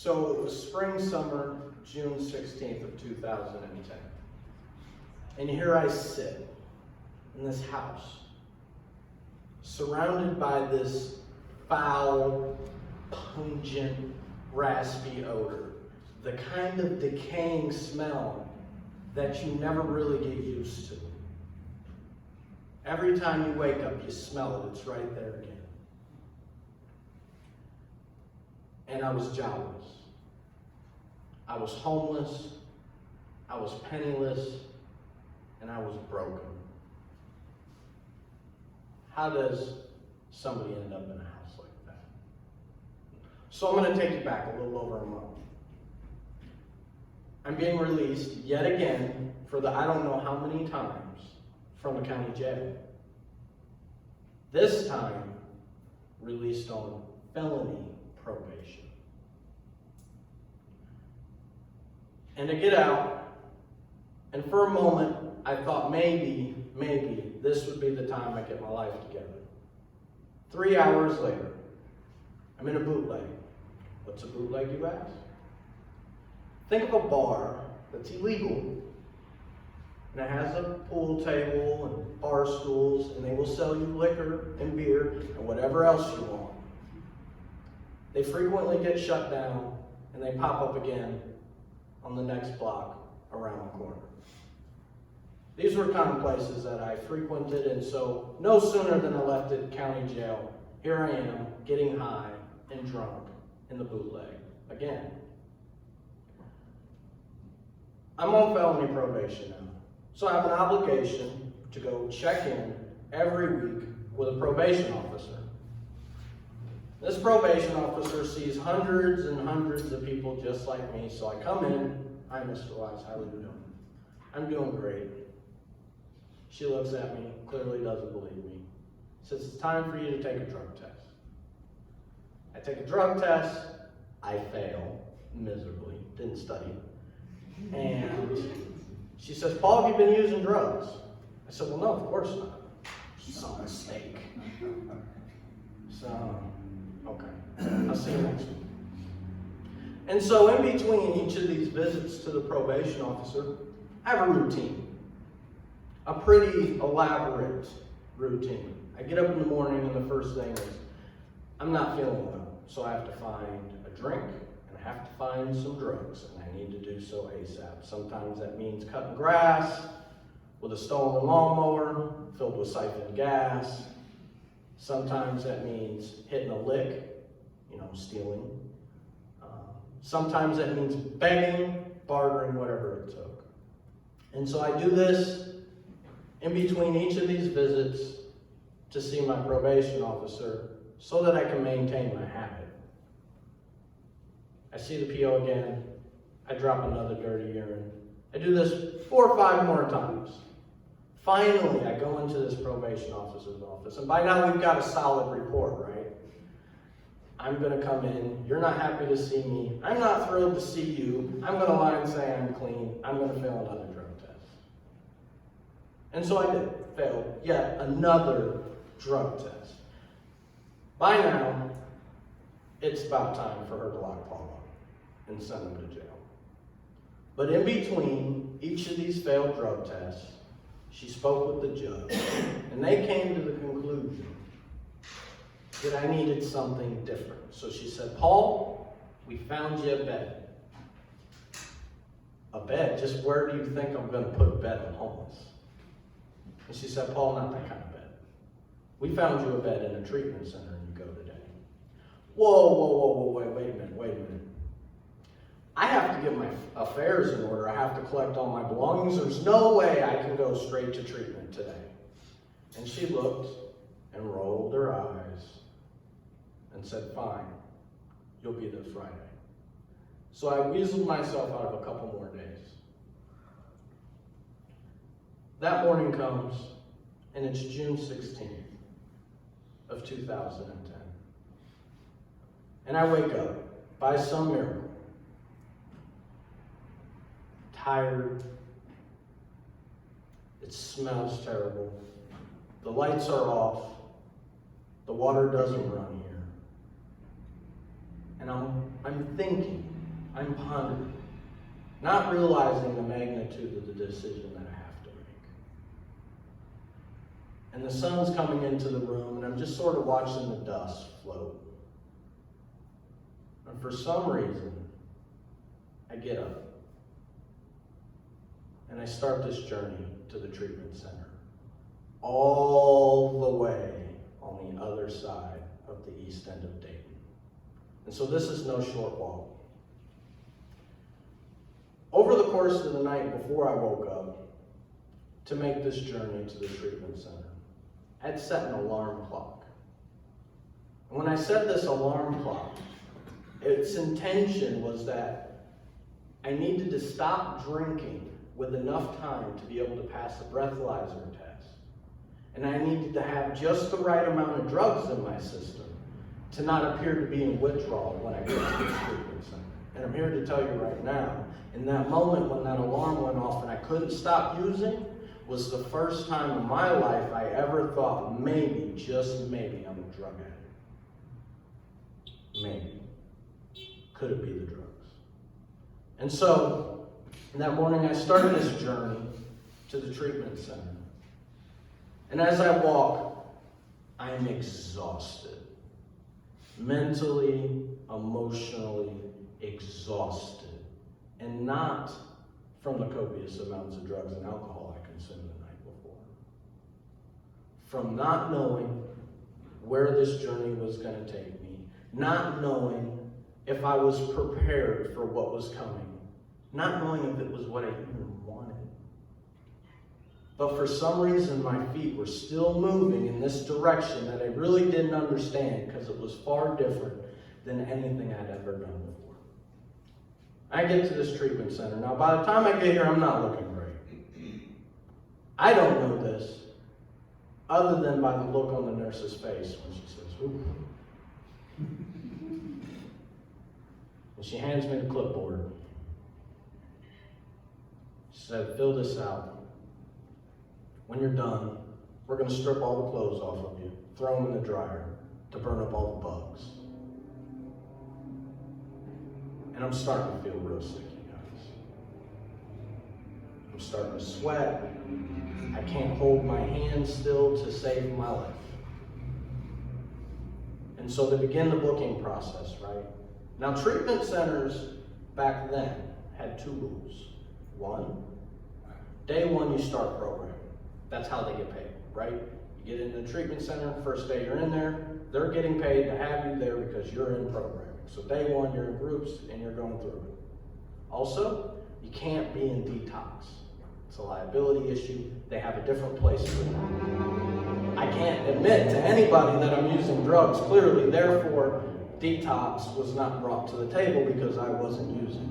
So it was spring, summer, June 16th of 2010. And here I sit in this house, surrounded by this foul, pungent, raspy odor. The kind of decaying smell that you never really get used to. Every time you wake up, you smell it. It's right there again. And I was jobless. I was homeless. I was penniless. And I was broken. How does somebody end up in a house like that? So I'm going to take you back a little over a month. I'm being released yet again for the I don't know how many times from the county jail. This time, released on felony probation. And to get out, and for a moment, I thought maybe this would be the time I get my life together. 3 hours later, I'm in a bootleg. What's a bootleg, you ask? Think of a bar that's illegal, and it has a pool table and bar stools, and they will sell you liquor and beer and whatever else you want. They frequently get shut down, and they pop up again on the next block around the corner. These were kind of places that I frequented, and so no sooner than I left the county jail, here I am, getting high and drunk in the bootleg again. I'm on felony probation now, so I have an obligation to go check in every week with a probation officer. This probation officer sees hundreds and hundreds of people just like me, so I come in. Hi, Mr. Wise, how are you doing? I'm doing great. She looks at me, clearly doesn't believe me. Says, it's time for you to take a drug test. I take a drug test. I fail miserably, didn't study. And she says, Paul, have you been using drugs? I said, well, no, of course not. It's a mistake. So, okay, I'll see you next week. And so in between each of these visits to the probation officer, I have a routine. A pretty elaborate routine. I get up in the morning and the first thing is, I'm not feeling well, so I have to find a drink and I have to find some drugs, and I need to do so ASAP. Sometimes that means cutting grass with a stolen lawnmower filled with siphoned gas. Sometimes that means hitting a lick, stealing. Sometimes that means begging, bartering, whatever it took. And so I do this in between each of these visits to see my probation officer so that I can maintain my habit. I see the PO again. I drop another dirty urine. I do this 4 or 5 more times. Finally, I go into this probation officer's office, and by now we've got a solid report, right? I'm going to come in. You're not happy to see me. I'm not thrilled to see you. I'm going to lie and say I'm clean. I'm going to fail another drug test. And so I did. Failed yet another drug test. By now, it's about time for her to lock Paul up and send him to jail. But in between each of these failed drug tests, she spoke with the judge, and they came to the conclusion that I needed something different. So she said, Paul, we found you a bed. A bed? Just where do you think I'm going to put a bed on homeless? And she said, Paul, not that kind of bed. We found you a bed in a treatment center and you go today. Whoa, wait a minute. I have to get my affairs in order. I have to collect all my belongings. There's no way I can go straight to treatment today. And she looked and rolled her eyes and said, fine, you'll be there Friday. So I weaseled myself out of a couple more days. That morning comes, and it's June 16th of 2010. And I wake up, by some miracle, tired. It smells terrible. The lights are off. The water doesn't run here. And I'm thinking, I'm pondering, not realizing the magnitude of the decision that I have to make. And the sun's coming into the room, and I'm just sort of watching the dust float. And for some reason, I get up. And I start this journey to the treatment center, all the way on the other side of the east end of Dayton. And so this is no short walk. Over the course of the night before I woke up to make this journey to the treatment center, I had set an alarm clock. And when I set this alarm clock, its intention was that I needed to stop drinking with enough time to be able to pass the breathalyzer test. And I needed to have just the right amount of drugs in my system to not appear to be in withdrawal when I get to the treatment center. And I'm here to tell you right now, in that moment when that alarm went off and I couldn't stop using, was the first time in my life I ever thought maybe, just maybe, I'm a drug addict. Maybe. Could it be the drugs? And so, that morning I started this journey to the treatment center. And as I walk, I am exhausted. Mentally, emotionally exhausted. And not from the copious amounts of drugs and alcohol I consumed the night before. From not knowing where this journey was going to take me. Not knowing if I was prepared for what was coming. Not knowing if it was what I even wanted. But for some reason, my feet were still moving in this direction that I really didn't understand because it was far different than anything I'd ever done before. I get to this treatment center. Now, by the time I get here, I'm not looking great. I don't know this other than by the look on the nurse's face when she says, "Ooh." And she hands me the clipboard. She said, "Fill this out. When you're done, we're going to strip all the clothes off of you, throw them in the dryer to burn up all the bugs." And I'm starting to feel real sick, you guys. I'm starting to sweat. I can't hold my hand still to save my life. And so they begin the booking process, right? Now, treatment centers back then had two rules. One, day one, you start programming. That's how they get paid, right? You get in the treatment center, first day you're in there, they're getting paid to have you there because you're in programming. So day one, you're in groups and you're going through it. Also, you can't be in detox. It's a liability issue. They have a different place for that. I can't admit to anybody that I'm using drugs, clearly, therefore, detox was not brought to the table because I wasn't using.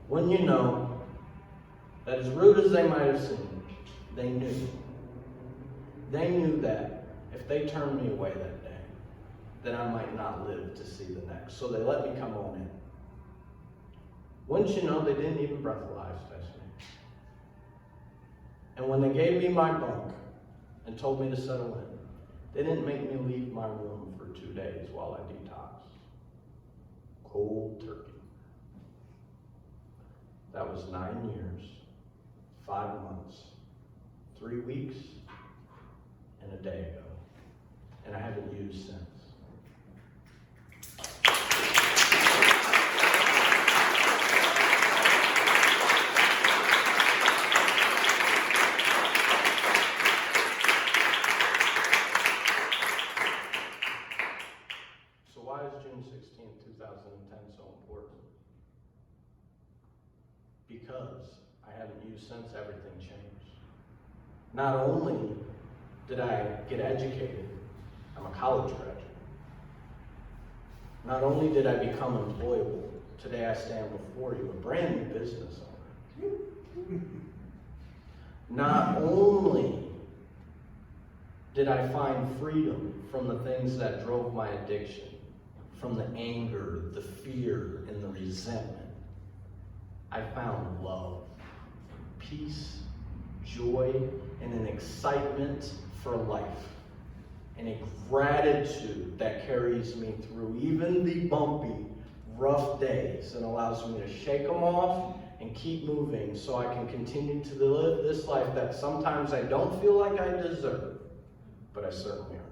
When you know that as rude as they might have seemed, they knew. They knew that if they turned me away that day, then I might not live to see the next. So they let me come on in. Wouldn't you know, they didn't even breathalyze test me. And when they gave me my bunk and told me to settle in, they didn't make me leave my room for 2 days while I detoxed. Cold turkey. That was 9 years, 5 months, 3 weeks, and a day ago. And I haven't used since. So why is June 16th, 2010 so important? Because I haven't used since everything changed. Not only did I get educated, I'm a college graduate. Not only did I become employable, today I stand before you, a brand new business owner. Not only did I find freedom from the things that drove my addiction, from the anger, the fear, and the resentment, I found love, peace, joy, and an excitement for life. and a gratitude that carries me through even the bumpy, rough days and allows me to shake them off and keep moving so I can continue to live this life that sometimes I don't feel like I deserve, but I certainly earn.